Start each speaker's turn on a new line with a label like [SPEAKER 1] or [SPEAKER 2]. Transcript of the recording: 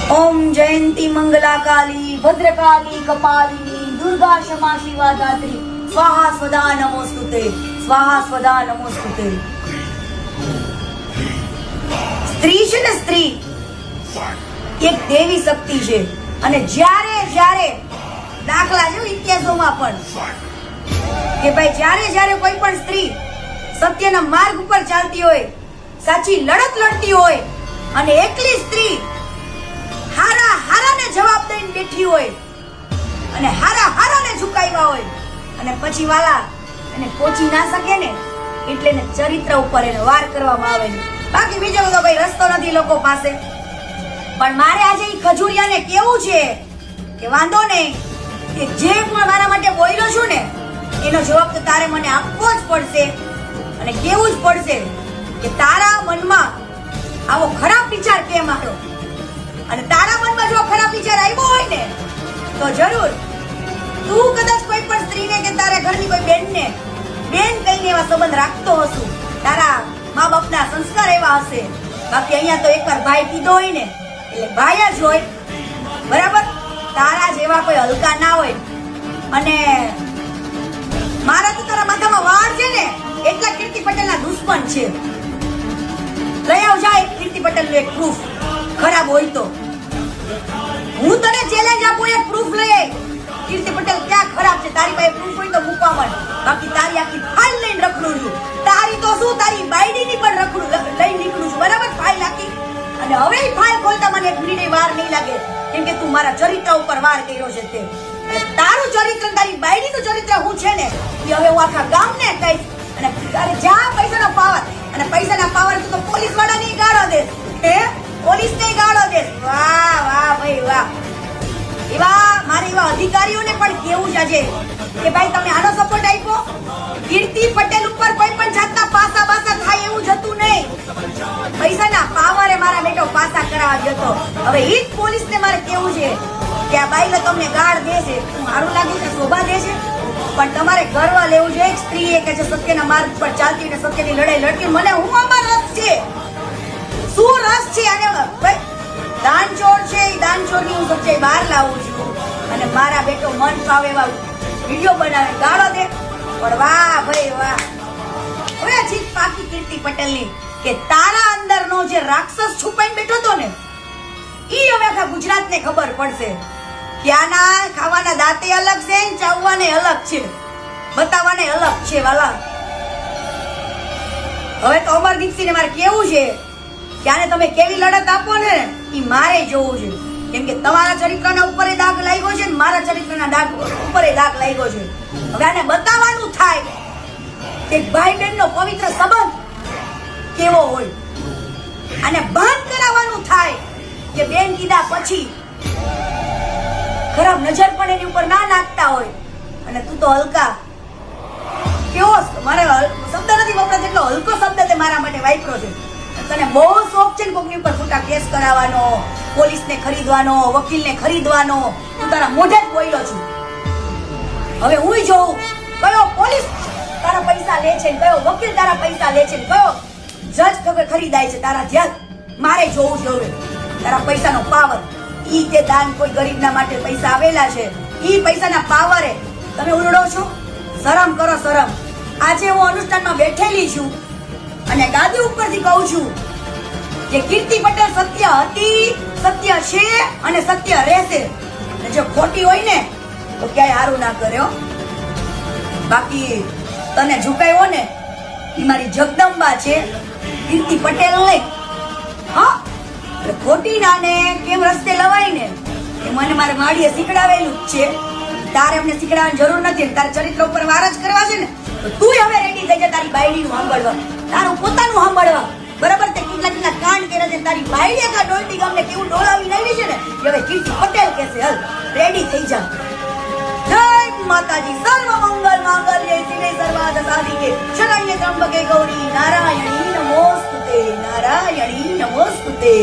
[SPEAKER 1] ओम जयंती मंगला काली भद्रकाली कपालिनी दुर्गा क्षमा शिवा दात्री स्वाहा स्वदा नमोस्तुते स्वाहा स्वदा नमोस्तुते। સ્ત્રી છે ને, સ્ત્રી એક દેવી શક્તિ છે અને જ્યારે જ્યારે દાખલા છે ઇતિહાસોમાં પણ કે ભાઈ જ્યારે કોઈ પણ સ્ત્રી સત્યના માર્ગ ઉપર ચાલતી હોય, સાચી લડત લડતી હોય અને એકલી સ્ત્રી હારાને જવાબ દઈને બેઠી હોય અને હારાને ઝુકાવ્યા હોય અને પછી વાલા એને પહોંચી ના શકે ને, એટલે એને ચરિત્ર ઉપર એને વાર કરવામાં આવે છે। બાકી બીજો તો ભાઈ રસ્તો નથી લોકો પાસે। પણ મારે આજે ઈ ખજૂરિયાને કેવું છે કે વાંધો નહીં, કે જે પણ મારા માટે બોલ્યો છું ને એનો જવાબ તો તારે મને આપવો જ પડશે અને કેવું જ પડશે કે તારા મનમાં આવો ખરાબ વિચાર કેમ આવ્યો, અને તારા મનમાં જો ખરાબ વિચાર આવ્યો હોય ને તો જરૂર તું કદાચ કોઈ પણ સ્ત્રીને કે તારા ઘરની કોઈ બેનને બેન કહીને એવા સંબંધ રાખતો હશો, તારા મા બાપના સંસ્કાર એવા હશે। બાકી અહીંયા તો એકવાર ભાઈ કીધો હોય ને એટલે ભાઈ જ હોય, બરાબર? તારા જેવા કોઈ હલકા ના હોય। અને મારા તો તારા માથામાં વાળ છે ને એટલા કીર્તિ પટેલના દુશ્મન છે। લઈ આવજા એક કીર્તિ પટેલનો એક પ્રૂફ, ખરાબ હોય તો હું તને ચેલેન્જ આપું, એક પ્રૂફ લઈ આય કીર્તિ પટેલ ક્યાં ખરાબ છે, તારી પાસે પ્રૂફ હોય તો મૂકવા માંડ। બાકી તારી આખી ફાઇલ લઈને રખડું છું, તારી તો શું તારી બાયડીની પણ રખડું લઈને નીકળું છું, બરાબર? ફાઇલ આખી, અને હવે ઈ ફાઇલ ખોલતા મને એક મિનિટ વાર નહીં લાગે, કેમ કે તું મારા ચરિત્ર ઉપર વાર કર્યો છે તે, અને તારું ચરિત્ર તારી બાયડીનું ચરિત્ર હું છે ને એ હવે હું આખા ગામને કહીશ। અને અરે જા પૈસાનો પાવર, અને પૈસાના પાવર તો પોલીસ વાળાને ગાળો દે, હે પોલીસને ગાળો દે। વાહ વાહ ભાઈ વાહ, એવા મારા એવા અધિકારીઓને પણ કેવું છે આજે કે ભાઈ તમે આનો સપોર્ટ આપ્યો, કીર્તિ પટેલ ઉપર કોઈ પણ જાતના પાસા થાય એવું જતું નહીં, પૈસાના પાવરે મારા બેટો પાસા કરાવવા જતો। હવે ઈ જ પોલીસને મારે કેવું છે કે આ બાઈને તમને ગાળ દે છે, મારું લાગે કે શોભા દે છે, પણ તમારે ગર્વ લેવું જોઈએ એક સ્ત્રી કે જે સત્યના માર્ગ પર ચાલતી અને સત્યની લડાઈ લડતી। મને હું આમાં રસ છે, શું રસ છે આને? ભાઈ દાનચોર છે, એ દાનચોરની હું સચ્ચાઈ બહાર લાવું છું અને મારા બેટો મન ફાવે એવા વિડીયો બનાવે ગાળો દે, પણ વાહ ભાઈ વાહ। હવે જીત પાકી કીર્તિ પટેલની કે તારા અંદરનો જે રાક્ષસ છુપાઈને બેઠો હતો ને ઈ હવે આખા ગુજરાતને ખબર પડશે કે આના ખાવાના દાંતે અલગ છે, ચાવવાને અલગ છે, બતાવવાને અલગ છે વાલા। હવે તો અમરદીપસિંહને મારે કેવું છે કે આને તમે કેવી લડત આપો ને ઈ મારે જોવું છે, કેમ કે તમારા ચરિત્રના ઉપર દાગ લાગ્યો છે ને મારા ચરિત્રના દાગ ઉપર દાગ લાગ્યો છે। હવે આને બતાવવાનું થાય કે ભાઈ બહેનનો પવિત્ર સંબંધ કેવો હોય, અને ભાન કરાવવાનું થાય કે બેન કીધા પછી ખરાબ નજર પણ એની ઉપર ના નાખતા હોય, અને તું તો હલકા કેવો, મારે શબ્દ નથી વપરાતો એટલો હલકો શબ્દ તે મારા માટે વાપર્યો છે। તને બહુ શોખ છે ને કોકની ઉપર ખોટા કેસ કરાવવાનો, પોલીસને ખરીદવાનો, વકીલને ખરીદવાનો, હું તારા મોઢે જ બોલ્યો છું। હવે હું જોઉં કયો પોલીસ તારા પૈસા લે છે, કયો વકીલ તારા પૈસા લે છે, કયો જજ ખરીદાય છે તારા ધ્યાન, મારે જોવું છે હવે તારા પૈસાનો પાવર। ઈ તે દાન કોઈ ગરીબના માટે પૈસા આવેલા છે, ઈ પૈસાના પાવરે તમે ઉલડો છો, શરમ કરો શરમ। આજે હું અનુષ્ઠાનમાં બેઠેલી છું અને ગાદી ઉપરથી કહું છું કે કીર્તિ પટેલ સત્ય હતી, સત્ય છે અને સત્ય રહેશે, અને જો ખોટી હોય ને તો ક્યાંય હારું ના કર્યો। બાકી તને ઝુકાયો ને એ મારી જગદંબા છે, કીર્તિ પટેલ નહીં, હા? ખોટી નાને કેમ રસ્તે લવાય ને એ મને મારે માડીએ શીખડાવેલું જ છે, તારે અમને શીખડાવવાની જરૂર નથી। તારે ચરિત્ર ઉપર વાર જ કરવા છે ને તો તું હવે રેડી થઈ જા તારી બાયડીનું સાંભળવા, તારું પોતાનું સાંભળવા, બરાબર? તે કેટલા કાંડ કર્યા છે, તારી બાયડી કા ડોલટી ગામને કેવું ડોલાવી નાખી છે ને હવે કીર્તિ પટેલ કહેશે હલ રેડી થઈ જા। જય માતાજી, સર્વ મંગલ માંગલ્ય શિવે સર્વાર્થ સાધિકે શરણ્ય ત્રંબકે ગૌરી નારાયણી નમોસ્તુતે, નારાયણી નમોસ્તુતે।